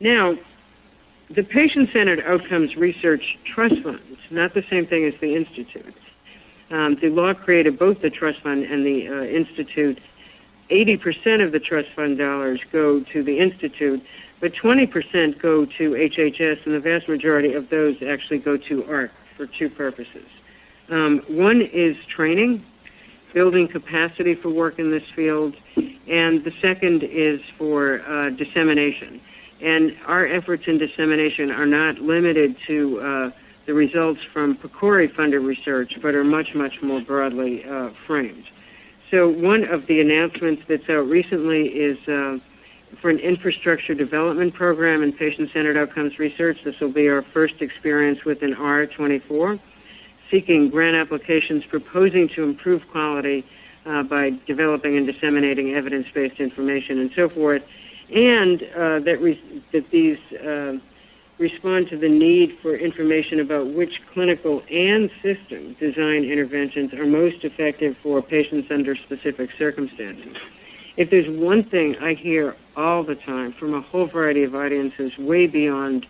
Now, the patient-centered outcomes research trust funds, not the same thing as the Institute. The law created both the trust fund and the Institute. 80% of the trust fund dollars go to the Institute, but 20% go to HHS, and the vast majority of those actually go to AHRQ for two purposes. One is training, building capacity for work in this field, and the second is for dissemination. And our efforts in dissemination are not limited to the results from PCORI-funded research, but are much, much more broadly framed. So one of the announcements that's out recently is for an infrastructure development program in patient-centered outcomes research. This will be our first experience with an R24, seeking grant applications proposing to improve quality by developing and disseminating evidence-based information and so forth, and that these respond to the need for information about which clinical and system design interventions are most effective for patients under specific circumstances. If there's one thing I hear all the time from a whole variety of audiences way beyond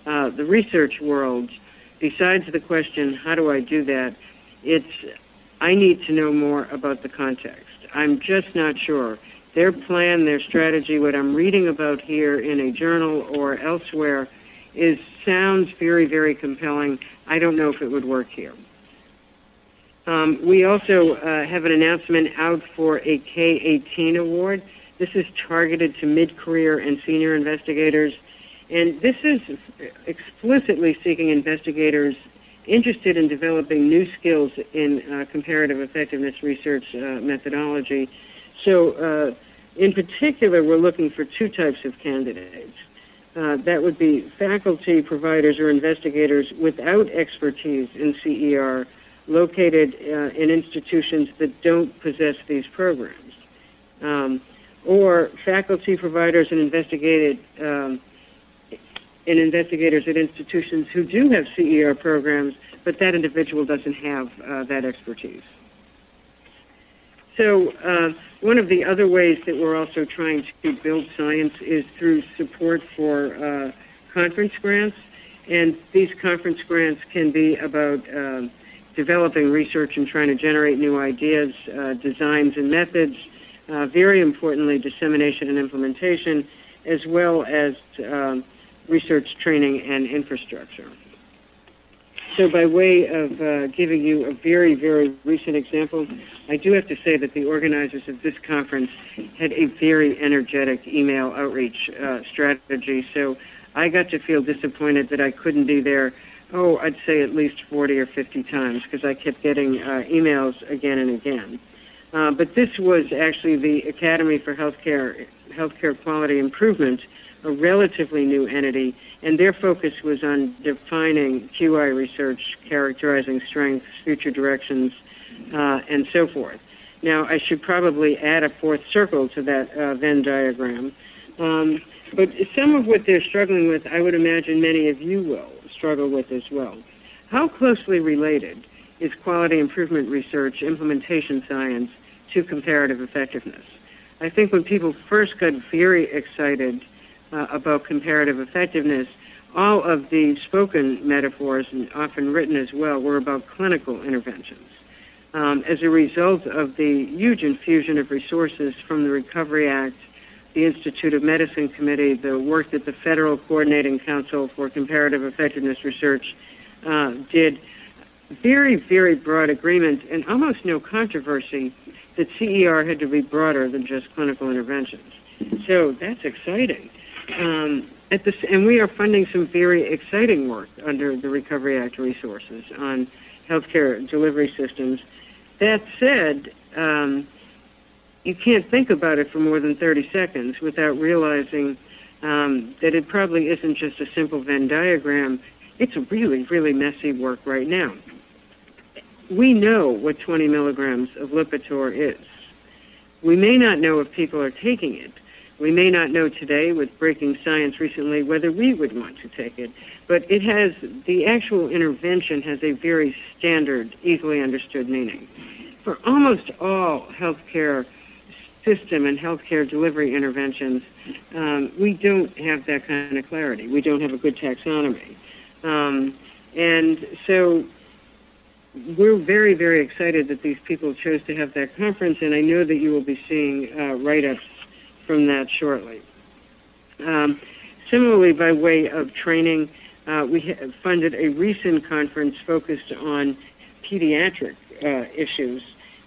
the research world, besides the question, how do I do that, it's, I need to know more about the context. I'm just not sure. Their plan, their strategy, what I'm reading about here in a journal or elsewhere sounds very, very compelling. I don't know if it would work here. We also have an announcement out for a K-18 award. This is targeted to mid-career and senior investigators, and this is explicitly seeking investigators interested in developing new skills in comparative effectiveness research methodology. So in particular, we're looking for two types of candidates. That would be faculty, providers, or investigators without expertise in CER located in institutions that don't possess these programs. Or faculty, providers, and investigators at institutions who do have CER programs, but that individual doesn't have that expertise. So one of the other ways that we're also trying to build science is through support for conference grants. And these conference grants can be about developing research and trying to generate new ideas, designs, and methods. Very importantly, dissemination and implementation, as well as research training and infrastructure. So by way of giving you a very, very recent example, I do have to say that the organizers of this conference had a very energetic email outreach strategy. So I got to feel disappointed that I couldn't be there, I'd say at least 40 or 50 times, because I kept getting emails again and again. But this was actually the Academy for Healthcare Quality Improvement, a relatively new entity, and their focus was on defining QI research, characterizing strengths, future directions, and so forth. Now, I should probably add a fourth circle to that Venn diagram. But some of what they're struggling with, I would imagine many of you will struggle with as well. How closely related is quality improvement research, implementation science, to comparative effectiveness? I think when people first got very excited about comparative effectiveness, all of the spoken metaphors, and often written as well, were about clinical interventions. As a result of the huge infusion of resources from the Recovery Act, the Institute of Medicine Committee, the work that the Federal Coordinating Council for Comparative Effectiveness Research did, very, very broad agreement and almost no controversy that CER had to be broader than just clinical interventions. So that's exciting. And we are funding some very exciting work under the Recovery Act resources on healthcare delivery systems. That said, you can't think about it for more than 30 seconds without realizing that it probably isn't just a simple Venn diagram. It's really, really messy work right now. We know what 20 milligrams of Lipitor is. We may not know if people are taking it. We may not know today, with breaking science recently, whether we would want to take it. But it has, the actual intervention has a very standard, easily understood meaning. For almost all healthcare system and healthcare delivery interventions, we don't have that kind of clarity. We don't have a good taxonomy. And so we're very, very excited that these people chose to have that conference, and I know that you will be seeing write-ups from that shortly. Similarly, by way of training, we funded a recent conference focused on pediatric issues.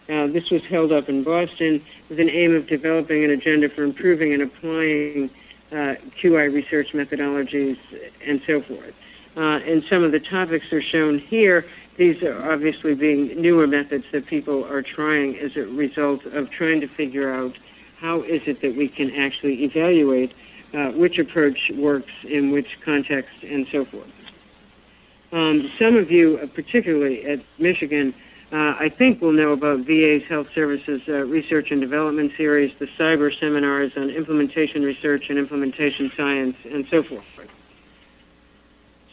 This was held up in Boston with an aim of developing an agenda for improving and applying QI research methodologies and so forth. And some of the topics are shown here. These are obviously being newer methods that people are trying as a result of trying to figure out how is it that we can actually evaluate which approach works in which context and so forth. Some of you, particularly at Michigan, I think will know about VA's Health Services Research and Development Series, the cyber seminars on implementation research and implementation science, and so forth.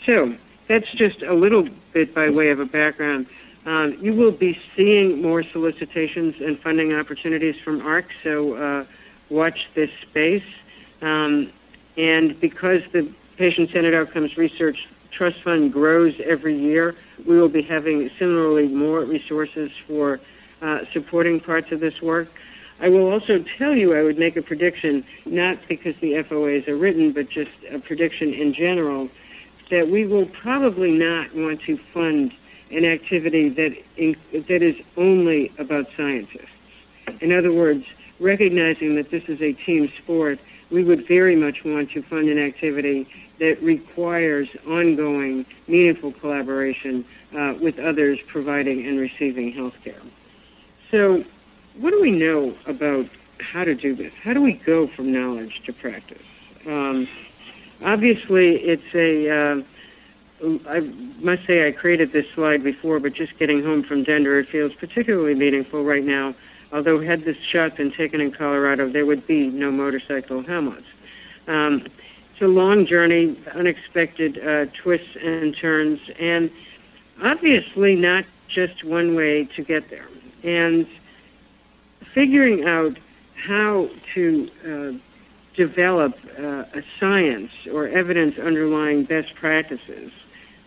So that's just a little bit by way of a background. You will be seeing more solicitations and funding opportunities from AHRQ, so watch this space. And because the Patient-Centered Outcomes Research Trust Fund grows every year, we will be having similarly more resources for supporting parts of this work. I will also tell you, I would make a prediction, not because the FOAs are written, but just a prediction in general, that we will probably not want to fund an activity that is only about scientists. In other words, recognizing that this is a team sport, we would very much want to fund an activity that requires ongoing, meaningful collaboration with others providing and receiving health care. So what do we know about how to do this? How do we go from knowledge to practice? Obviously, it's I must say I created this slide before, but just getting home from Denver, it feels particularly meaningful right now. Although had this shot been taken in Colorado, there would be no motorcycle helmets. It's a long journey, unexpected twists and turns, and obviously not just one way to get there. And figuring out how to develop a science or evidence underlying best practices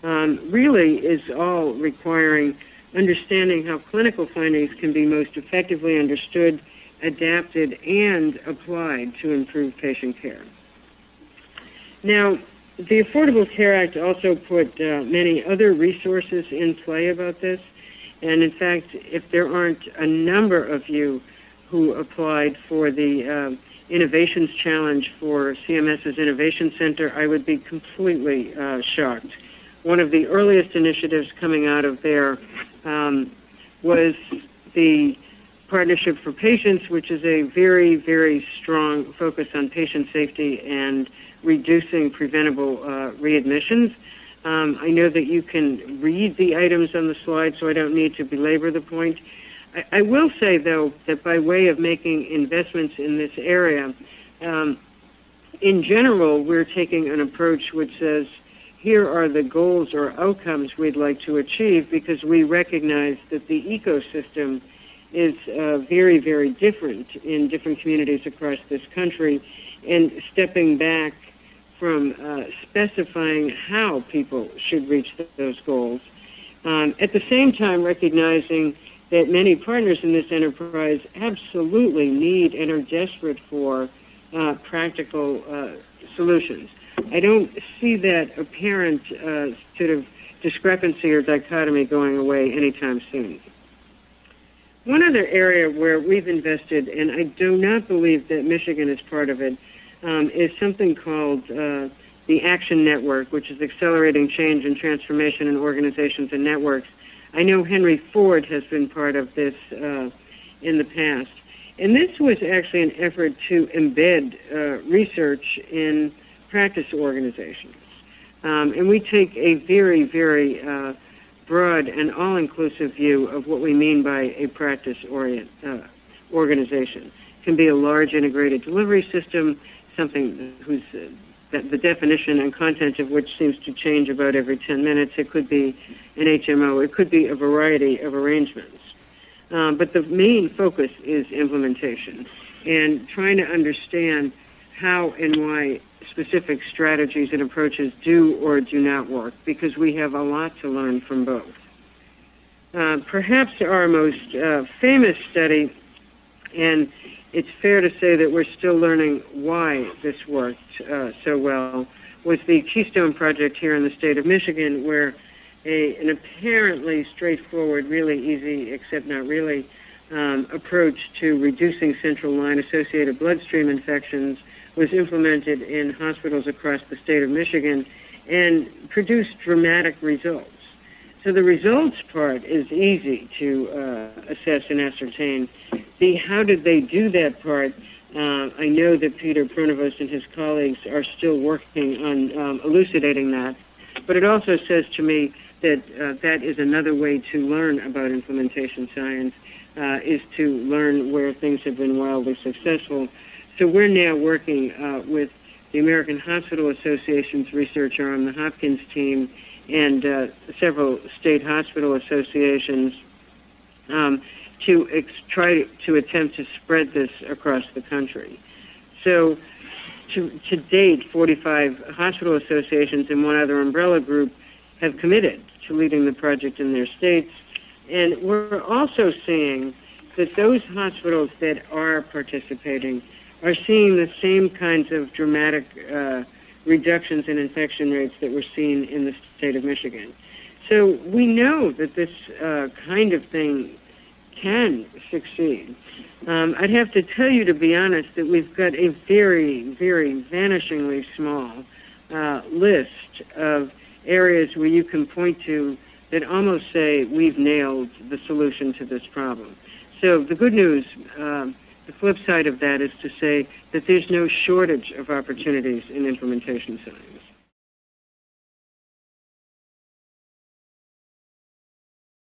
really is all requiring understanding how clinical findings can be most effectively understood, adapted, and applied to improve patient care. Now, the Affordable Care Act also put many other resources in play about this, and in fact, if there aren't a number of you who applied for the Innovations Challenge for CMS's Innovation Center, I would be completely shocked. One of the earliest initiatives coming out of there was the Partnership for Patients, which is a very, very strong focus on patient safety and reducing preventable readmissions. I know that you can read the items on the slide, so I don't need to belabor the point. I will say, though, that by way of making investments in this area, in general, we're taking an approach which says, here are the goals or outcomes we'd like to achieve, because we recognize that the ecosystem is very, very different in different communities across this country, and stepping back from specifying how people should reach those goals. At the same time, recognizing that many partners in this enterprise absolutely need and are desperate for practical solutions. I don't see that apparent sort of discrepancy or dichotomy going away anytime soon. One other area where we've invested, and I do not believe that Michigan is part of it, is something called the Action Network, which is accelerating change and transformation in organizations and networks. I know Henry Ford has been part of this in the past. And this was actually an effort to embed research in practice organizations. And we take a very, very broad and all-inclusive view of what we mean by a practice organization. It can be a large integrated delivery system, something whose the definition and content of which seems to change about every 10 minutes. It could be an HMO. It could be a variety of arrangements. But the main focus is implementation and trying to understand how and why specific strategies and approaches do or do not work, because we have a lot to learn from both. Perhaps our most famous study, and it's fair to say that we're still learning why this worked so well, was the Keystone Project here in the state of Michigan, where an apparently straightforward, really easy, except not really, approach to reducing central line-associated bloodstream infections was implemented in hospitals across the state of Michigan and produced dramatic results. So the results part is easy to assess and ascertain. The how did they do that part, I know that Peter Pronovost and his colleagues are still working on elucidating that, but it also says to me that that is another way to learn about implementation science, is to learn where things have been wildly successful. So we're now working with the American Hospital Association's research arm, the Hopkins team, and several state hospital associations to try to attempt to spread this across the country. So to date, 45 hospital associations and one other umbrella group have committed to leading the project in their states. And we're also seeing that those hospitals that are participating are seeing the same kinds of dramatic reductions in infection rates that we're seeing in the state of Michigan. So we know that this kind of thing can succeed. I'd have to tell you, to be honest, that we've got a very, very vanishingly small list of areas where you can point to that almost say we've nailed the solution to this problem. So the good news, the flip side of that is to say that there's no shortage of opportunities in implementation science.